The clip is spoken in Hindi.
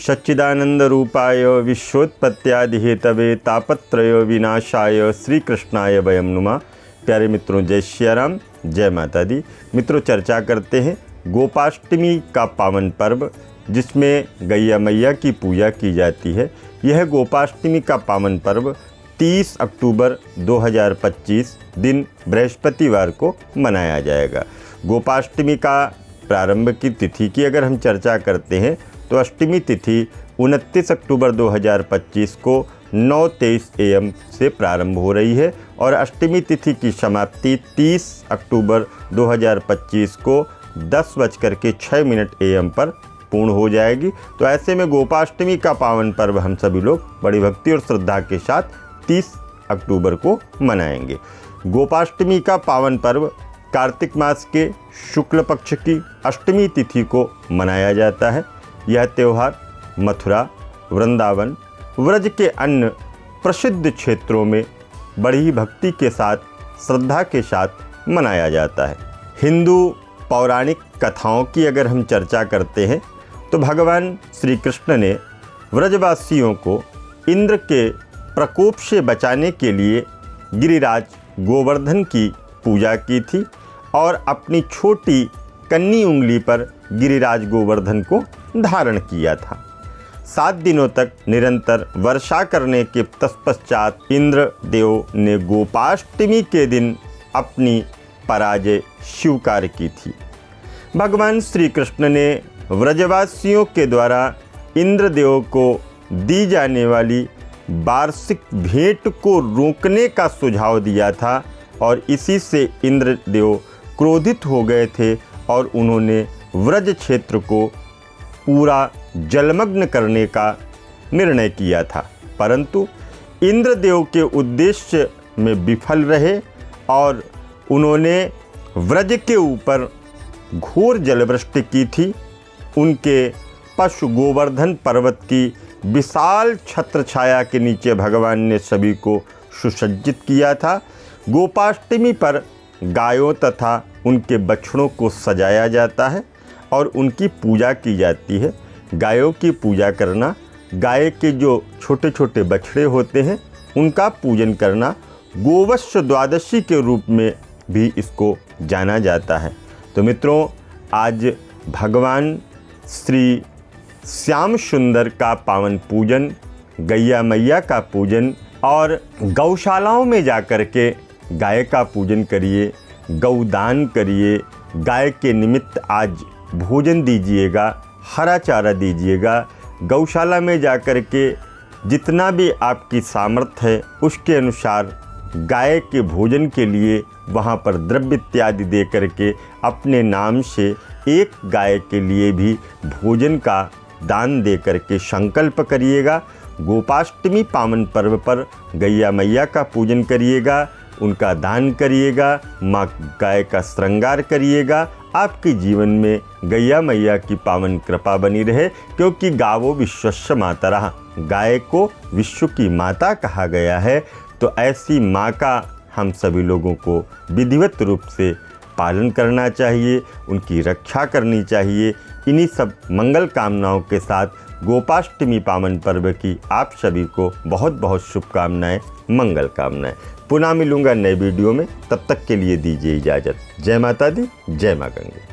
सच्चिदानंद रूपाय विश्वोत्पत्त्यादि हेतवे तापत्रय विनाशाय श्री कृष्णाय वयम नुमा। प्यारे मित्रों, जय श्री राम, जय माता दी। मित्रों, चर्चा करते हैं गोपाष्टमी का पावन पर्व जिसमें गैया मैया की पूजा की जाती है। यह गोपाष्टमी का पावन पर्व 30 अक्टूबर 2025 दिन बृहस्पतिवार को मनाया जाएगा। गोपाष्टमी का प्रारंभ की तिथि की अगर हम चर्चा करते हैं तो अष्टमी तिथि 29 अक्टूबर 2025 को 9:23 AM से प्रारंभ हो रही है और अष्टमी तिथि की समाप्ति 30 अक्टूबर 2025 को 10:06 AM पर पूर्ण हो जाएगी। तो ऐसे में गोपाष्टमी का पावन पर्व हम सभी लोग बड़ी भक्ति और श्रद्धा के साथ 30 अक्टूबर को मनाएंगे। गोपाष्टमी का पावन पर्व कार्तिक मास के शुक्ल पक्ष की अष्टमी तिथि को मनाया जाता है। यह त्यौहार मथुरा, वृंदावन, व्रज के अन्य प्रसिद्ध क्षेत्रों में बड़ी भक्ति के साथ, श्रद्धा के साथ मनाया जाता है। हिंदू पौराणिक कथाओं की अगर हम चर्चा करते हैं तो भगवान श्री कृष्ण ने व्रजवासियों को इंद्र के प्रकोप से बचाने के लिए गिरिराज गोवर्धन की पूजा की थी और अपनी छोटी कन्नी उंगली पर गिरिराज गोवर्धन को धारण किया था। 7 दिनों तक निरंतर वर्षा करने के तत्पश्चात इंद्र देव ने गोपाष्टमी के दिन अपनी पराजय स्वीकार की थी। भगवान श्री कृष्ण ने व्रजवासियों के द्वारा इंद्रदेव को दी जाने वाली वार्षिक भेंट को रोकने का सुझाव दिया था और इसी से इंद्रदेव क्रोधित हो गए थे और उन्होंने व्रज क्षेत्र को पूरा जलमग्न करने का निर्णय किया था, परंतु इंद्रदेव के उद्देश्य में विफल रहे और उन्होंने व्रज के ऊपर घोर जलवृष्टि की थी। उनके पशु गोवर्धन पर्वत की विशाल छत्र छाया के नीचे भगवान ने सभी को सुसज्जित किया था। गोपाष्टमी पर गायों तथा उनके बछड़ों को सजाया जाता है और उनकी पूजा की जाती है। गायों की पूजा करना, गाय के जो छोटे छोटे बछड़े होते हैं उनका पूजन करना गोवत्स द्वादशी के रूप में भी इसको जाना जाता है। तो मित्रों, आज भगवान श्री श्याम सुंदर का पावन पूजन, गैया मैया का पूजन और गौशालाओं में जाकर के गाय का पूजन करिए, गौदान करिए, गाय के निमित्त आज भोजन दीजिएगा, हरा चारा दीजिएगा। गौशाला में जाकर के जितना भी आपकी सामर्थ्य है उसके अनुसार गाय के भोजन के लिए वहाँ पर द्रव्य इत्यादि दे करके अपने नाम से एक गाय के लिए भी भोजन का दान दे करके संकल्प करिएगा। गोपाष्टमी पावन पर्व पर गैया मैया का पूजन करिएगा, उनका दान करिएगा, माँ गाय का श्रृंगार करिएगा। आपके जीवन में गैया मैया की पावन कृपा बनी रहे, क्योंकि गावो विश्वस्य मातरः, गाय को विश्व की माता कहा गया है। तो ऐसी माँ का हम सभी लोगों को विधिवत रूप से पालन करना चाहिए, उनकी रक्षा करनी चाहिए। इन्हीं सब मंगल कामनाओं के साथ गोपाष्टमी पावन पर्व की आप सभी को बहुत बहुत शुभकामनाएं, मंगल कामनाएं। पुनः मिलूंगा नए वीडियो में, तब तक के लिए दीजिए इजाज़त। जय माता दी, जय माँ गंगे।